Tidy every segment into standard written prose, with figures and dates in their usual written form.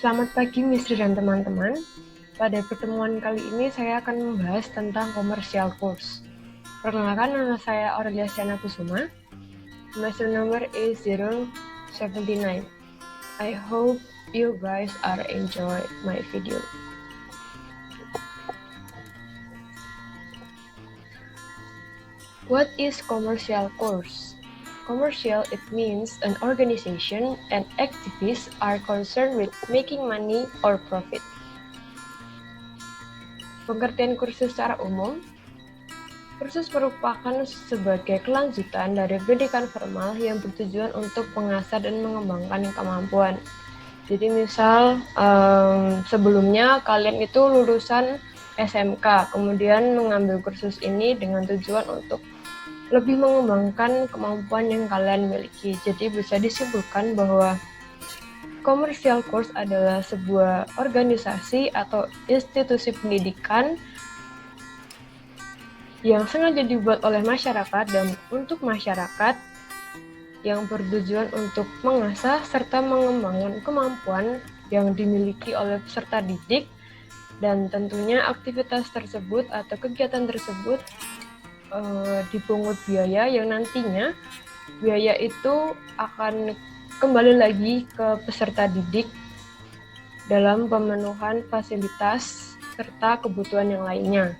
Selamat pagi Misri dan teman-teman. Pada pertemuan kali ini saya akan membahas tentang commercial course. Perkenalkan, nama saya Aurelia Siana Kusuma. Semester number is 079. I hope you guys are enjoy my video. What is commercial course? Commercial, it means an organization and activists are concerned with making money or profit. Pengertian kursus secara umum, kursus merupakan sebagai kelanjutan dari pendidikan formal yang bertujuan untuk mengasah dan mengembangkan kemampuan. Jadi misal sebelumnya kalian itu lulusan SMK, kemudian mengambil kursus ini dengan tujuan untuk lebih mengembangkan kemampuan yang kalian miliki. Jadi bisa disimpulkan bahwa commercial course adalah sebuah organisasi atau institusi pendidikan yang sengaja dibuat oleh masyarakat dan untuk masyarakat yang bertujuan untuk mengasah serta mengembangkan kemampuan yang dimiliki oleh peserta didik, dan tentunya aktivitas tersebut atau kegiatan tersebut dipungut biaya yang nantinya biaya itu akan kembali lagi ke peserta didik dalam pemenuhan fasilitas serta kebutuhan yang lainnya.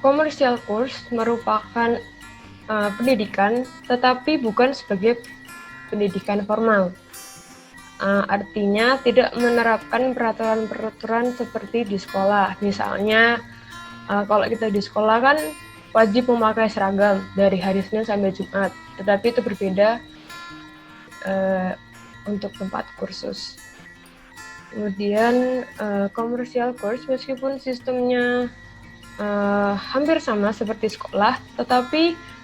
Commercial course merupakan pendidikan, tetapi bukan sebagai pendidikan formal. Artinya tidak menerapkan peraturan-peraturan seperti di sekolah. Misalnya, kalau kita di sekolah kan wajib memakai seragam dari hari Senin sampai Jumat, tetapi itu berbeda untuk tempat kursus. Kemudian commercial course meskipun sistemnya hampir sama seperti sekolah, tetapi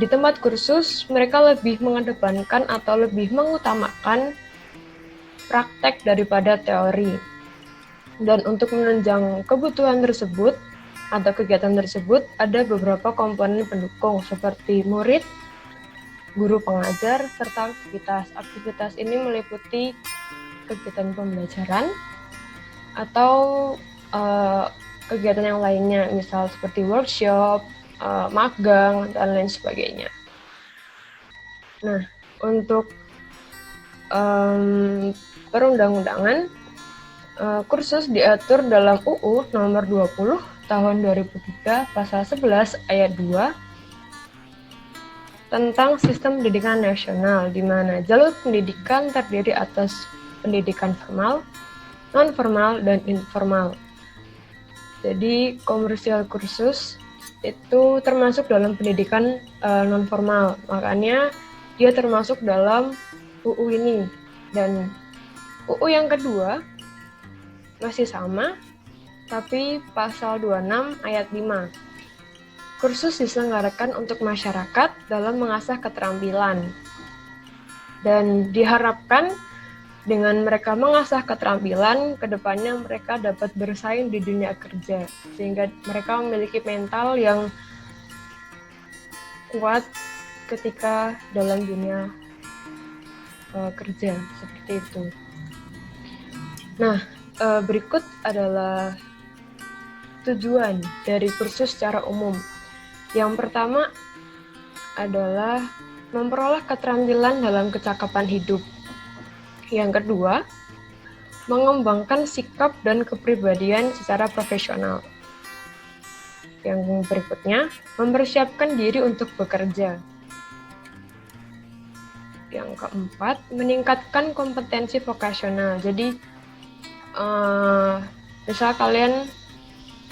di tempat kursus mereka lebih mengedepankan atau lebih mengutamakan praktek daripada teori. Dan untuk menunjang kebutuhan tersebut atau kegiatan tersebut ada beberapa komponen pendukung seperti murid, guru pengajar, serta aktivitas. Aktivitas ini meliputi kegiatan pembelajaran atau kegiatan yang lainnya, misal seperti workshop, magang, dan lain sebagainya. Nah, untuk perundang-undangan, kursus diatur dalam UU nomor 20 tahun 2003 pasal 11 ayat 2 tentang sistem pendidikan nasional, di mana jalur pendidikan terdiri atas pendidikan formal, non-formal, dan informal. Jadi komersial kursus itu termasuk dalam pendidikan non-formal, makanya dia termasuk dalam UU ini. Dan UU yang kedua masih sama, tapi pasal 26 ayat 5. Kursus diselenggarakan untuk masyarakat dalam mengasah keterampilan. Dan diharapkan dengan mereka mengasah keterampilan, kedepannya mereka dapat bersaing di dunia kerja, sehingga mereka memiliki mental yang kuat ketika dalam dunia kerja, seperti itu. Nah, berikut adalah tujuan dari kursus secara umum. Yang pertama adalah memperoleh keterampilan dalam kecakapan hidup. Yang kedua, mengembangkan sikap dan kepribadian secara profesional. Yang berikutnya, mempersiapkan diri untuk bekerja. Yang keempat, meningkatkan kompetensi vokasional. Jadi, misal kalian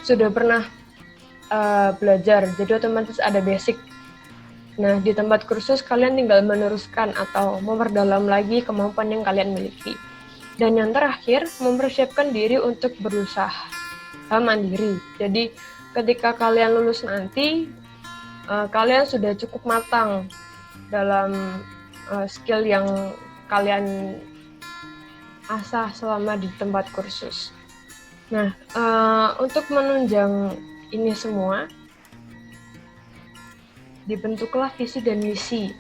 sudah pernah belajar, jadi otomatis ada basic. Nah, di tempat kursus kalian tinggal meneruskan atau memperdalam lagi kemampuan yang kalian miliki. Dan yang terakhir, mempersiapkan diri untuk berusaha mandiri. Jadi, ketika kalian lulus nanti, kalian sudah cukup matang dalam skill yang kalian asah selama di tempat kursus. Nah, untuk menunjang ini semua, dibentuklah visi dan misi.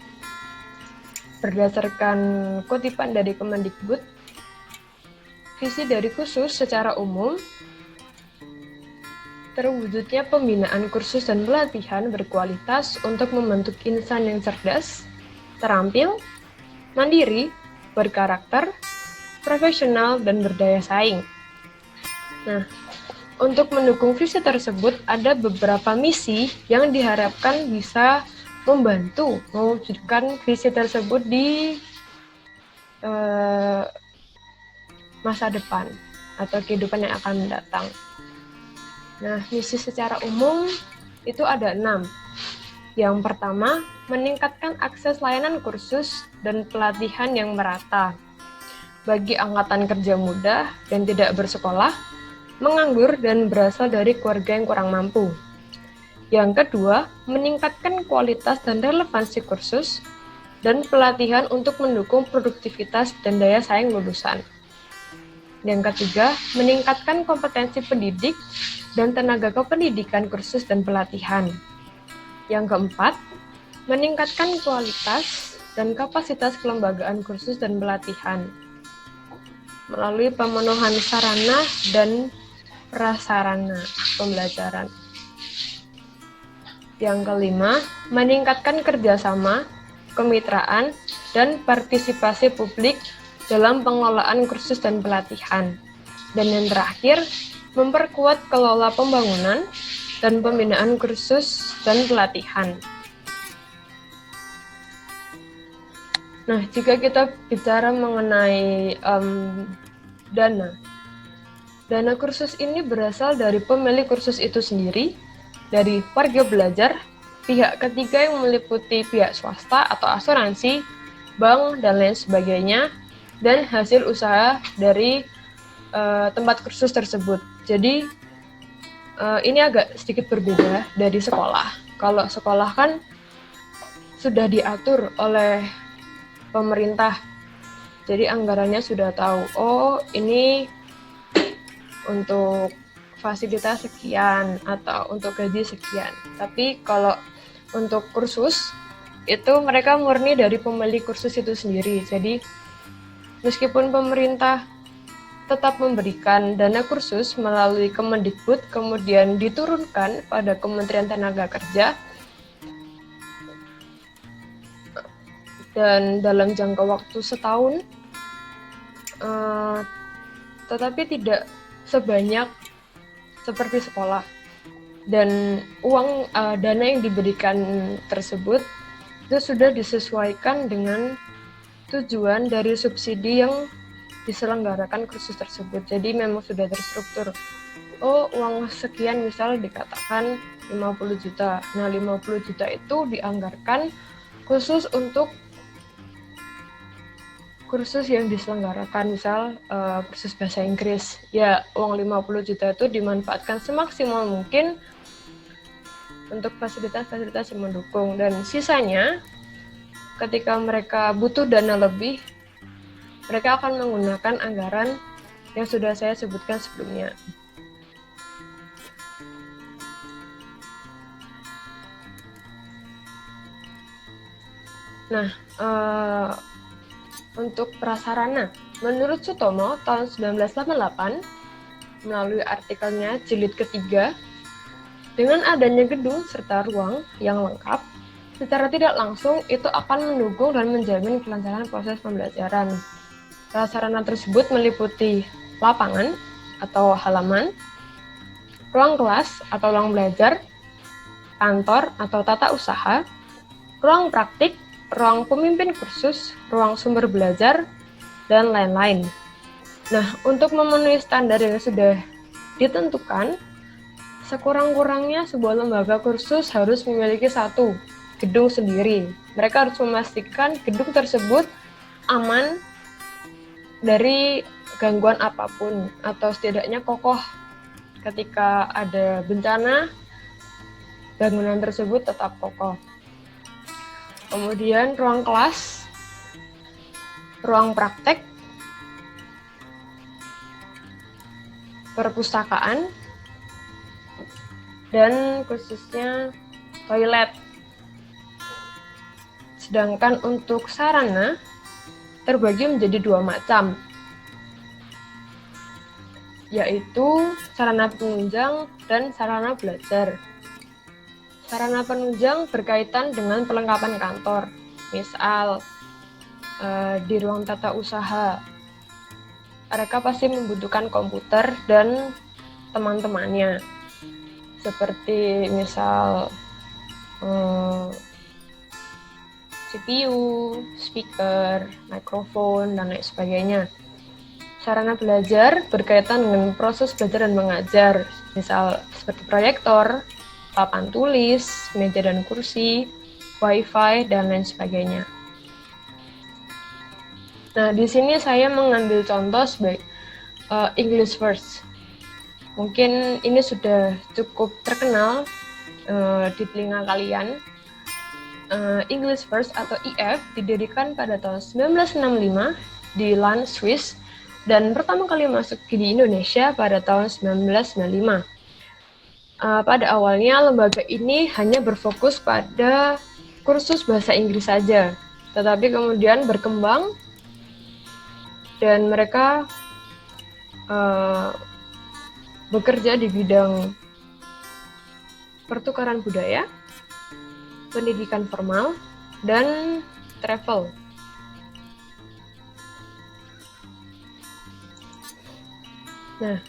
Berdasarkan kutipan dari Kemendikbud, visi dari kursus secara umum terwujudnya pembinaan kursus dan pelatihan berkualitas untuk membentuk insan yang cerdas, terampil, mandiri, berkarakter, profesional, dan berdaya saing. Nah, untuk mendukung visi tersebut, ada beberapa misi yang diharapkan bisa membantu mewujudkan visi tersebut di masa depan atau kehidupan yang akan mendatang. Nah, misi secara umum itu ada 6. Yang pertama, meningkatkan akses layanan kursus dan pelatihan yang merata bagi angkatan kerja muda dan tidak bersekolah, menganggur, dan berasal dari keluarga yang kurang mampu. Yang kedua, meningkatkan kualitas dan relevansi kursus dan pelatihan untuk mendukung produktivitas dan daya saing lulusan. Yang ketiga, meningkatkan kompetensi pendidik dan tenaga kependidikan kursus dan pelatihan. Yang keempat, meningkatkan kualitas dan kapasitas kelembagaan kursus dan pelatihan melalui pemenuhan sarana dan prasarana pembelajaran. Yang kelima, meningkatkan kerjasama, kemitraan, dan partisipasi publik dalam pengelolaan kursus dan pelatihan. Dan yang terakhir, memperkuat kelola pembangunan dan pembinaan kursus dan pelatihan. Nah, jika kita bicara mengenai dana kursus ini berasal dari pemilik kursus itu sendiri, dari warga belajar, pihak ketiga yang meliputi pihak swasta atau asuransi, bank, dan lain sebagainya, dan hasil usaha dari tempat kursus tersebut. Jadi ini agak sedikit berbeda dari sekolah. Kalau sekolah kan sudah diatur oleh pemerintah, jadi anggarannya sudah tahu, oh ini untuk fasilitas sekian atau untuk gaji sekian. Tapi kalau untuk kursus itu mereka murni dari pemilik kursus itu sendiri. Jadi meskipun pemerintah tetap memberikan dana kursus melalui Kemendikbud, kemudian diturunkan pada Kementerian Tenaga Kerja, dan dalam jangka waktu setahun, tetapi tidak sebanyak seperti sekolah. Dan uang dana yang diberikan tersebut itu sudah disesuaikan dengan tujuan dari subsidi yang diselenggarakan kursus tersebut. Jadi memang sudah terstruktur. Oh, uang sekian misal dikatakan 50 juta. Nah, 50 juta itu dianggarkan khusus untuk kursus yang diselenggarakan, misal kursus bahasa Inggris. Ya, uang 50 juta itu dimanfaatkan semaksimal mungkin untuk fasilitas-fasilitas yang mendukung. Dan sisanya, ketika mereka butuh dana lebih, mereka akan menggunakan anggaran yang sudah saya sebutkan sebelumnya. Nah, untuk prasarana, menurut Sutomo tahun 1988, melalui artikelnya jilid ketiga, dengan adanya gedung serta ruang yang lengkap, secara tidak langsung itu akan mendukung dan menjamin kelancaran proses pembelajaran. Prasarana tersebut meliputi lapangan atau halaman, ruang kelas atau ruang belajar, kantor atau tata usaha, ruang praktik, ruang pemimpin kursus, ruang sumber belajar, dan lain-lain. Nah, untuk memenuhi standar yang sudah ditentukan, sekurang-kurangnya sebuah lembaga kursus harus memiliki satu gedung sendiri. Mereka harus memastikan gedung tersebut aman dari gangguan apapun, atau setidaknya kokoh ketika ada bencana, bangunan tersebut tetap kokoh. Kemudian ruang kelas, ruang praktek, perpustakaan, dan khususnya toilet. Sedangkan untuk sarana terbagi menjadi 2 macam, yaitu sarana penunjang dan sarana belajar. Sarana penunjang berkaitan dengan perlengkapan kantor, misal di ruang tata usaha, mereka pasti membutuhkan komputer dan teman-temannya, seperti misal CPU, speaker, mikrofon, dan lain sebagainya. Sarana belajar berkaitan dengan proses belajar dan mengajar, misal seperti proyektor, papan tulis, meja dan kursi, wifi, dan lain sebagainya. Nah, di sini saya mengambil contoh sebagai English First. Mungkin ini sudah cukup terkenal di telinga kalian. English First atau EF didirikan pada tahun 1965 di Land, Swiss, dan pertama kali masuk di Indonesia pada tahun 1995. Pada awalnya lembaga ini hanya berfokus pada kursus bahasa Inggris saja, tetapi kemudian berkembang dan mereka bekerja di bidang pertukaran budaya, pendidikan formal, dan travel. Nah,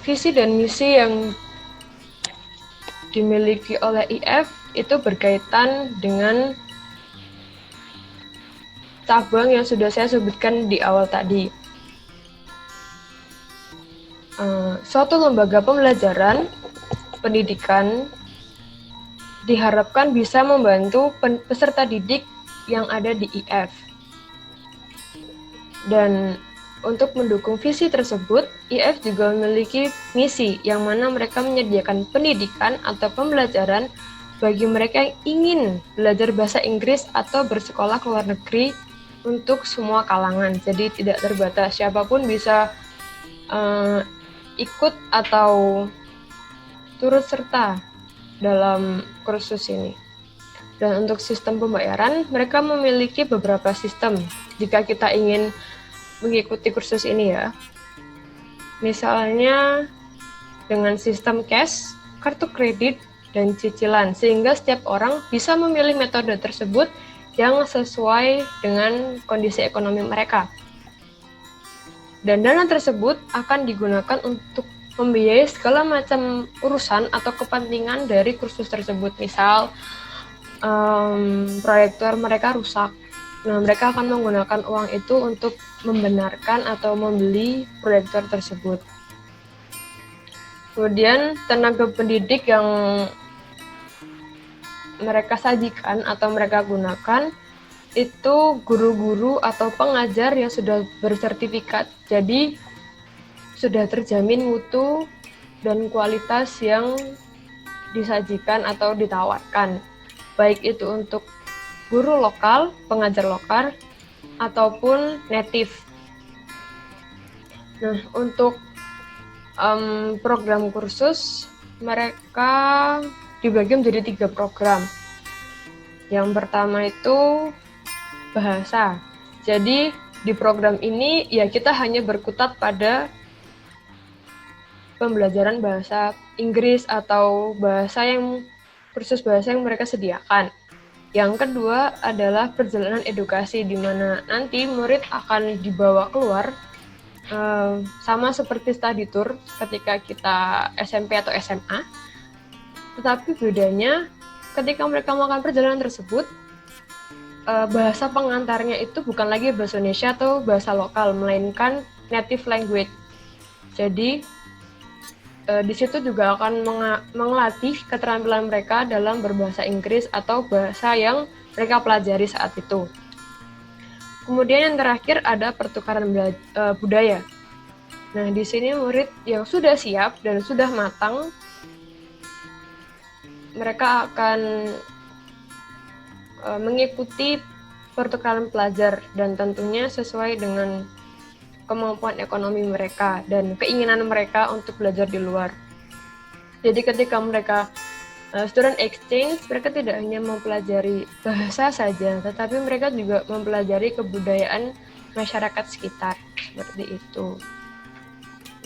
visi dan misi yang dimiliki oleh IF itu berkaitan dengan cabang yang sudah saya sebutkan di awal tadi. Suatu lembaga pembelajaran pendidikan diharapkan bisa membantu peserta didik yang ada di IF. Dan untuk mendukung visi tersebut, IF juga memiliki misi yang mana mereka menyediakan pendidikan atau pembelajaran bagi mereka yang ingin belajar bahasa Inggris atau bersekolah ke luar negeri untuk semua kalangan. Jadi tidak terbatas, siapapun bisa ikut atau turut serta dalam kursus ini. Dan untuk sistem pembayaran, mereka memiliki beberapa sistem jika kita ingin mengikuti kursus ini ya. Misalnya dengan sistem cash, kartu kredit, dan cicilan, sehingga setiap orang bisa memilih metode tersebut yang sesuai dengan kondisi ekonomi mereka. Dan dana tersebut akan digunakan untuk membiayai segala macam urusan atau kepentingan dari kursus tersebut. Misal proyektor mereka rusak, nah mereka akan menggunakan uang itu untuk membenarkan atau membeli proyektor tersebut. Kemudian tenaga pendidik yang mereka sajikan atau mereka gunakan itu guru-guru atau pengajar yang sudah bersertifikat, jadi sudah terjamin mutu dan kualitas yang disajikan atau ditawarkan, baik itu untuk guru lokal, pengajar lokal, ataupun native. Nah, untuk program kursus, mereka dibagi menjadi 3 program. Yang pertama itu bahasa. Jadi, di program ini ya kita hanya berkutat pada pembelajaran bahasa Inggris atau kursus bahasa yang mereka sediakan. Yang kedua adalah perjalanan edukasi, di mana nanti murid akan dibawa keluar sama seperti study tour ketika kita SMP atau SMA. Tetapi bedanya ketika mereka melakukan perjalanan tersebut, bahasa pengantarnya itu bukan lagi bahasa Indonesia atau bahasa lokal, melainkan native language. Jadi di situ juga akan melatih keterampilan mereka dalam berbahasa Inggris atau bahasa yang mereka pelajari saat itu. Kemudian yang terakhir ada pertukaran budaya. Nah, di sini murid yang sudah siap dan sudah matang, mereka akan mengikuti pertukaran pelajar dan tentunya sesuai dengan kemampuan ekonomi mereka dan keinginan mereka untuk belajar di luar. Jadi ketika mereka Student exchange, mereka tidak hanya mempelajari bahasa saja, tetapi mereka juga mempelajari kebudayaan masyarakat sekitar, seperti itu.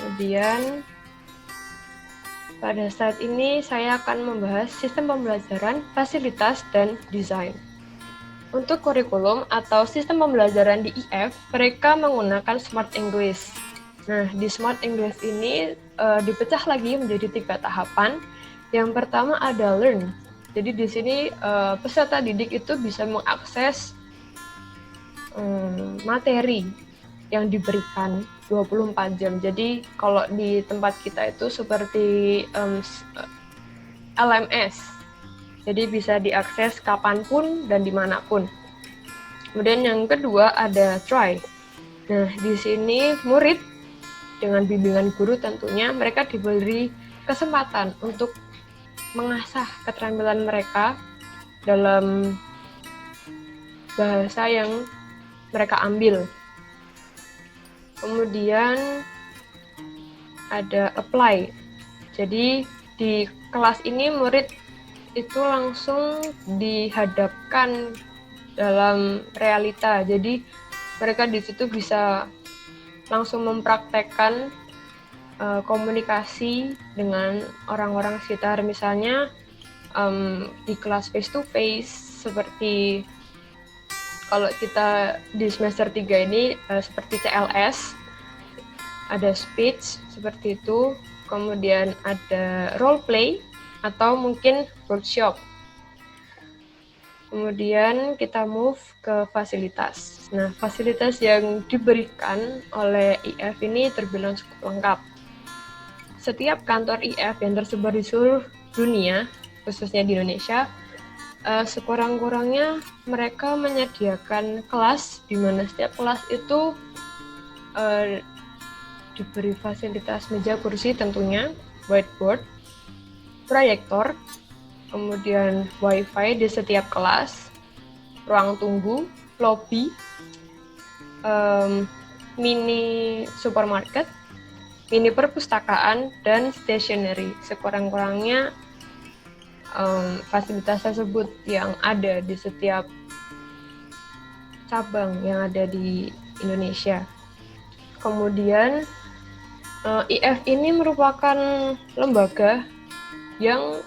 Kemudian, pada saat ini saya akan membahas sistem pembelajaran, fasilitas, dan desain. Untuk kurikulum atau sistem pembelajaran di IF, mereka menggunakan Smart English. Nah, di Smart English ini dipecah lagi menjadi 3 tahapan. Yang pertama ada learn. Jadi di sini peserta didik itu bisa mengakses materi yang diberikan 24 jam. Jadi kalau di tempat kita itu seperti LMS. Jadi bisa diakses kapanpun dan dimanapun. Kemudian yang kedua ada try. Nah, di sini murid dengan bimbingan guru tentunya mereka diberi kesempatan untuk mengasah keterampilan mereka dalam bahasa yang mereka ambil. Kemudian ada apply. Jadi di kelas ini murid itu langsung dihadapkan dalam realita. Jadi mereka di situ bisa langsung mempraktekkan komunikasi dengan orang-orang sekitar. Misalnya di kelas face to face, seperti kalau kita di semester 3 ini seperti CLS, ada speech seperti itu, kemudian ada role play atau mungkin workshop. Kemudian kita move ke fasilitas. Nah, fasilitas yang diberikan oleh IF ini terbilang cukup lengkap. Setiap kantor IF yang tersebar di seluruh dunia, khususnya di Indonesia, sekurang-kurangnya mereka menyediakan kelas, di mana setiap kelas itu diberi fasilitas meja kursi tentunya, whiteboard, proyektor, kemudian wifi di setiap kelas, ruang tunggu, lobby, mini supermarket, mini perpustakaan, dan stationery. Sekurang-kurangnya fasilitas tersebut yang ada di setiap cabang yang ada di Indonesia. Kemudian IF ini merupakan lembaga yang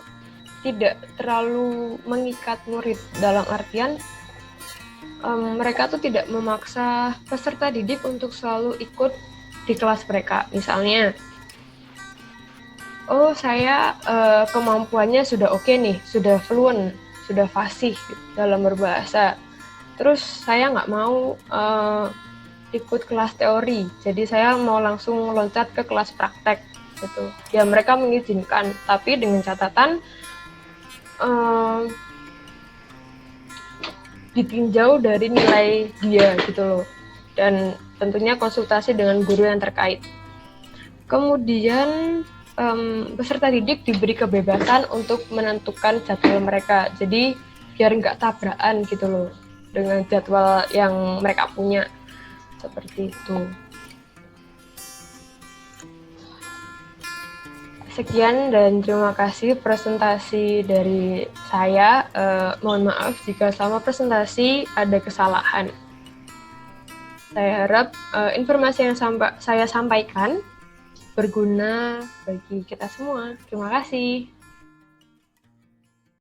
tidak terlalu mengikat murid, dalam artian mereka tuh tidak memaksa peserta didik untuk selalu ikut di kelas mereka. Misalnya, oh saya kemampuannya sudah oke nih, sudah fluent, sudah fasih dalam berbahasa. Terus saya nggak mau ikut kelas teori, jadi saya mau langsung loncat ke kelas praktek gitu. Ya mereka mengizinkan, tapi dengan catatan ditinjau dari nilai dia gitu loh, dan tentunya konsultasi dengan guru yang terkait. Kemudian peserta didik diberi kebebasan untuk menentukan jadwal mereka, jadi biar nggak tabrakan gitu loh dengan jadwal yang mereka punya, seperti itu. Sekian dan terima kasih presentasi dari saya. Mohon maaf jika selama presentasi ada kesalahan. Saya harap informasi yang saya sampaikan berguna bagi kita semua. Terima kasih.